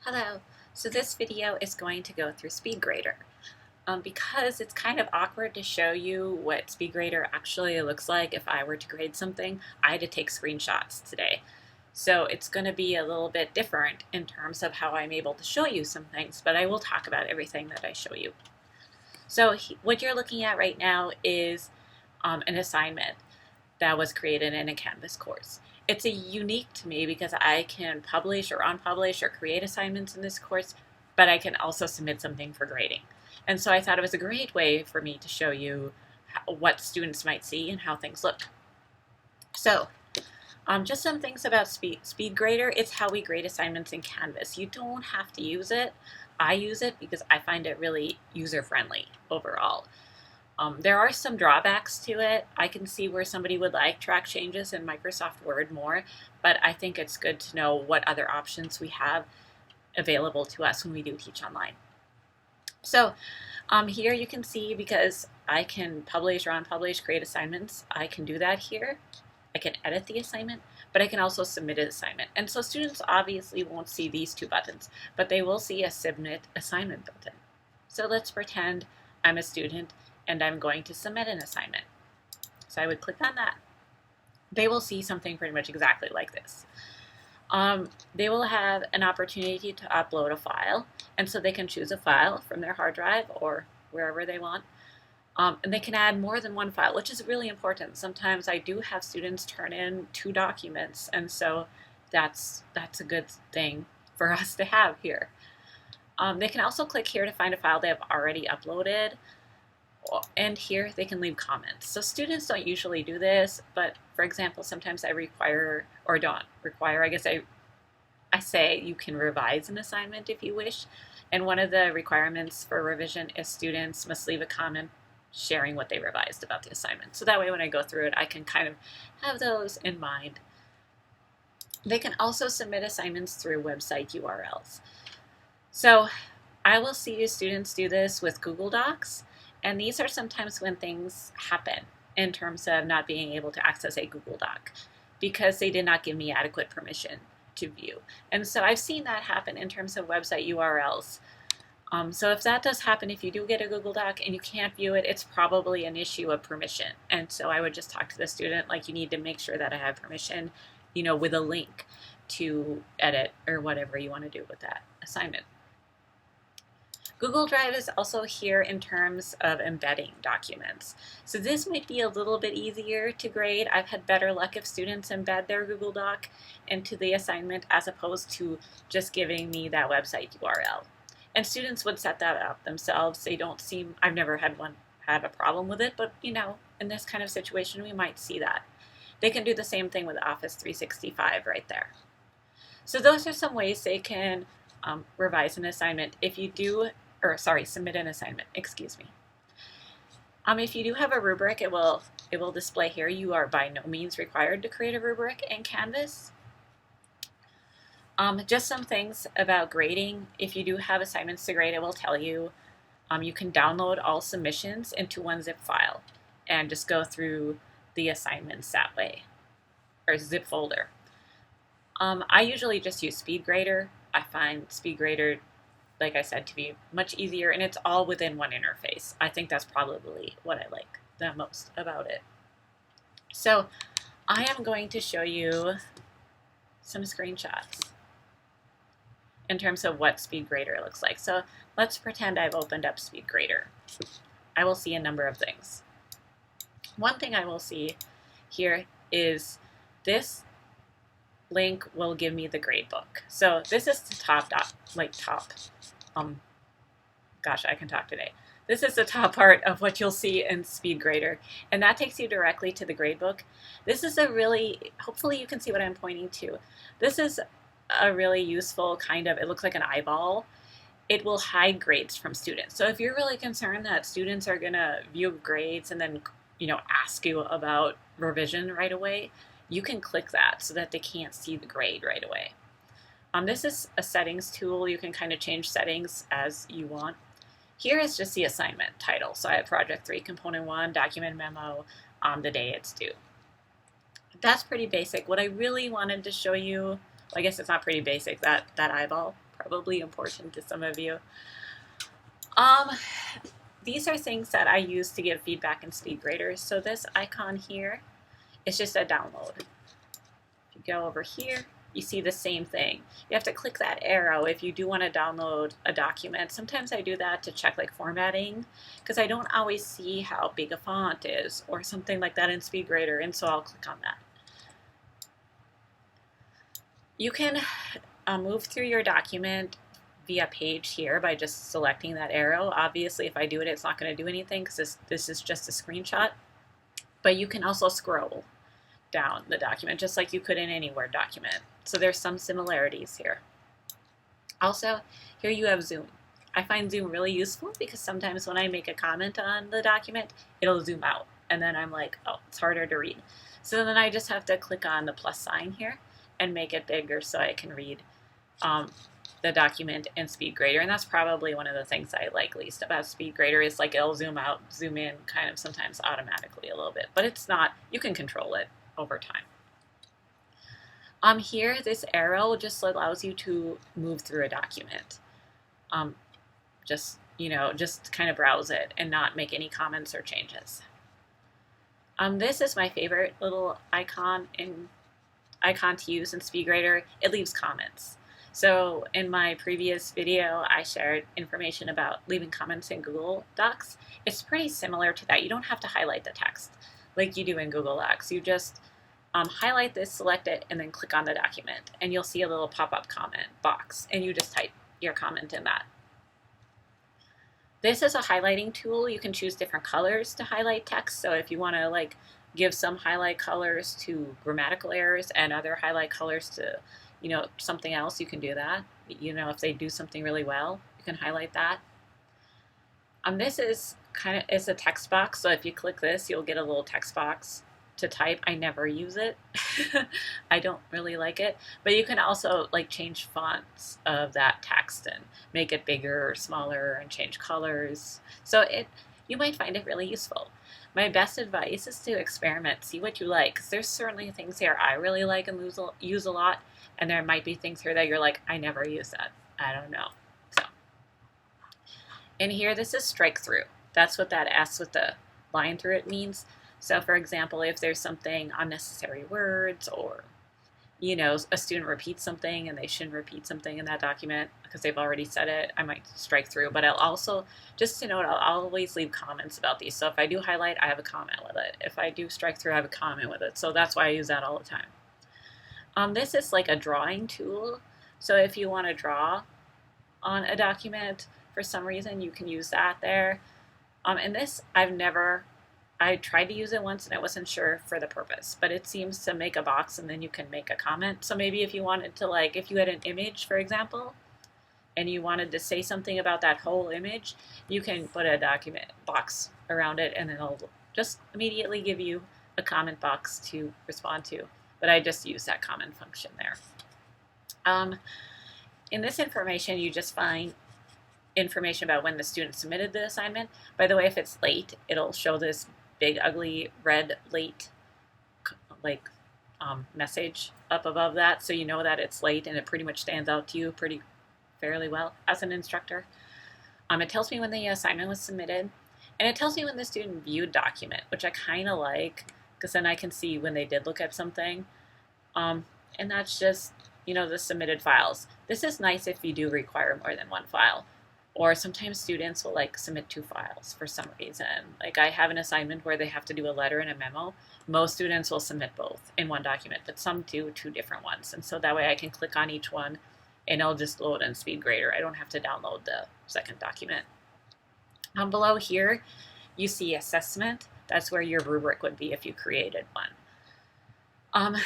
Hello, so this video is going to go through Speedgrader. Because it's kind of awkward to show you what Speedgrader actually looks like if I were to grade something, I had to take screenshots today. So it's going to be a little bit different in terms of how I'm able to show you some things, but I will talk about everything that I show you. So what you're looking at right now is an assignment that was created in a Canvas course. It's unique to me because I can publish or unpublish or create assignments in this course, but I can also submit something for grading. And so I thought it was a great way for me to show you what students might see and how things look. So just some things about Speedgrader. It's how we grade assignments in Canvas. You don't have to use it. I use it because I find it really user-friendly overall. There are some drawbacks to it. I can see where somebody would like track changes in Microsoft Word more, but I think it's good to know what other options we have available to us when we do teach online. So here you can see, because I can publish or unpublish, create assignments, I can do that here. I can edit the assignment, but I can also submit an assignment. And so students obviously won't see these two buttons, but they will see a submit assignment button. So let's pretend I'm a student and I'm going to submit an assignment. So I would click on that. They will see something pretty much exactly like this. They will have an opportunity to upload a file, and so they can choose a file from their hard drive or wherever they want. And they can add more than one file, which is really important. Sometimes I do have students turn in 2 documents, and so that's a good thing for us to have here. They can also click here to find a file they have already uploaded, and here they can leave comments. So students don't usually do this, but for example, sometimes I require, or don't require, I guess I say you can revise an assignment if you wish. And one of the requirements for revision is students must leave a comment sharing what they revised about the assignment. So that way when I go through it, I can kind of have those in mind. They can also submit assignments through website URLs. So I will see students do this with Google Docs, and these are sometimes when things happen in terms of not being able to access a Google Doc because they did not give me adequate permission to view. And so I've seen that happen in terms of website URLs. So if that does happen, if you do get a Google Doc and you can't view it, it's probably an issue of permission. And so I would just talk to the student like, you need to make sure that I have permission, with a link to edit or whatever you want to do with that assignment. Google Drive is also here in terms of embedding documents. So this might be a little bit easier to grade. I've had better luck if students embed their Google Doc into the assignment as opposed to just giving me that website URL. And students would set that up themselves. They don't seem, I've never had a problem with it, but in this kind of situation, we might see that. They can do the same thing with Office 365 right there. So those are some ways they can revise an assignment. Submit an assignment, excuse me. If you do have a rubric, it will display here. You are by no means required to create a rubric in Canvas. Just some things about grading. If you do have assignments to grade, it will tell you. You can download all submissions into one zip file and just go through the assignments that way, or zip folder. I usually just use Speedgrader. I find Speedgrader, like I said, to be much easier, and it's all within one interface. I think that's probably what I like the most about it. So I am going to show you some screenshots in terms of what Speedgrader looks like. So let's pretend I've opened up Speedgrader. I will see a number of things. One thing I will see here is this link will give me the gradebook. So this is the gosh, I can talk today. This is the top part of what you'll see in Speedgrader, and that takes you directly to the gradebook. This is hopefully you can see what I'm pointing to. This is a really useful it looks like an eyeball. It will hide grades from students. So if you're really concerned that students are gonna view grades and then ask you about revision right away, you can click that so that they can't see the grade right away. This is a settings tool. You can kind of change settings as you want. Here is just the assignment title. So I have Project 3, Component 1, Document Memo, the day it's due. That's pretty basic. What I really wanted to show you, well, I guess it's not pretty basic, that eyeball probably important to some of you. These are things that I use to give feedback in Speedgrader. So this icon here is just a download. If you go over here, you see the same thing. You have to click that arrow if you do want to download a document. Sometimes I do that to check like formatting because I don't always see how big a font is or something like that in Speedgrader, and so I'll click on that. You can move through your document via page here by just selecting that arrow. Obviously, if I do it, it's not going to do anything because this is just a screenshot. But you can also scroll down the document just like you could in any Word document. So there's some similarities here. Also, here you have zoom. I find zoom really useful because sometimes when I make a comment on the document, it'll zoom out. And then I'm like, oh, it's harder to read. So then I just have to click on the plus sign here and make it bigger so I can read the document in Speedgrader. And that's probably one of the things I like least about Speedgrader is like it'll zoom out, zoom in kind of sometimes automatically a little bit. But it's not, you can control it over time. Here, this arrow just allows you to move through a document. Just kind of browse it and not make any comments or changes. This is my favorite little icon to use in Speedgrader. It leaves comments. So in my previous video, I shared information about leaving comments in Google Docs. It's pretty similar to that. You don't have to highlight the text like you do in Google Docs. You just highlight this, select it, and then click on the document. And you'll see a little pop-up comment box, and you just type your comment in that. This is a highlighting tool. You can choose different colors to highlight text. So if you want to like give some highlight colors to grammatical errors and other highlight colors to something else, you can do that. If they do something really well, you can highlight that. This is it's a text box, so if you click this, you'll get a little text box to type. I never use it. I don't really like it, but you can also like change fonts of that text and make it bigger or smaller and change colors. So you might find it really useful. My best advice is to experiment, see what you like, because there's certainly things here I really like and use a lot, and there might be things here that you're like, I never use that. I don't know. So, and here, this is strike through. That's what that S with the line through it means. So for example, if there's something unnecessary words or, a student repeats something and they shouldn't repeat something in that document because they've already said it, I might strike through. But I'll also, just to note, I'll always leave comments about these. So if I do highlight, I have a comment with it. If I do strike through, I have a comment with it. So that's why I use that all the time. This is like a drawing tool. So if you want to draw on a document for some reason, you can use that there. And this, I tried to use it once and I wasn't sure for the purpose, but it seems to make a box and then you can make a comment. So maybe if you wanted to, like, if you had an image, for example, and you wanted to say something about that whole image, you can put a document box around it and then it'll just immediately give you a comment box to respond to. But I just use that comment function there. In this information, you just find information about when the student submitted the assignment. By the way, if it's late, it'll show this big ugly red late message up above that, so you know that it's late, and it pretty much stands out to you fairly well as an instructor. It tells me when the assignment was submitted, and it tells me when the student viewed document, which I kind of like because then I can see when they did look at something. And that's just the submitted files. This is nice if you do require more than one file. Or sometimes students will submit 2 files for some reason. Like I have an assignment where they have to do a letter and a memo. Most students will submit both in one document, but some do 2 different ones. And so that way I can click on each one and it'll just load in Speedgrader. I don't have to download the second document. Below here, you see assessment. That's where your rubric would be if you created one.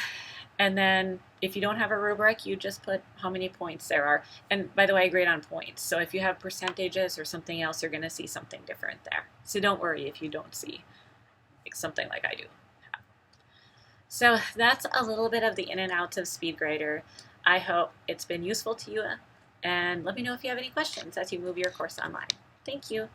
And then if you don't have a rubric, you just put how many points there are. And by the way, I grade on points. So if you have percentages or something else, you're going to see something different there. So don't worry if you don't see something like I do. So that's a little bit of the in and outs of Speedgrader. I hope it's been useful to you. And let me know if you have any questions as you move your course online. Thank you.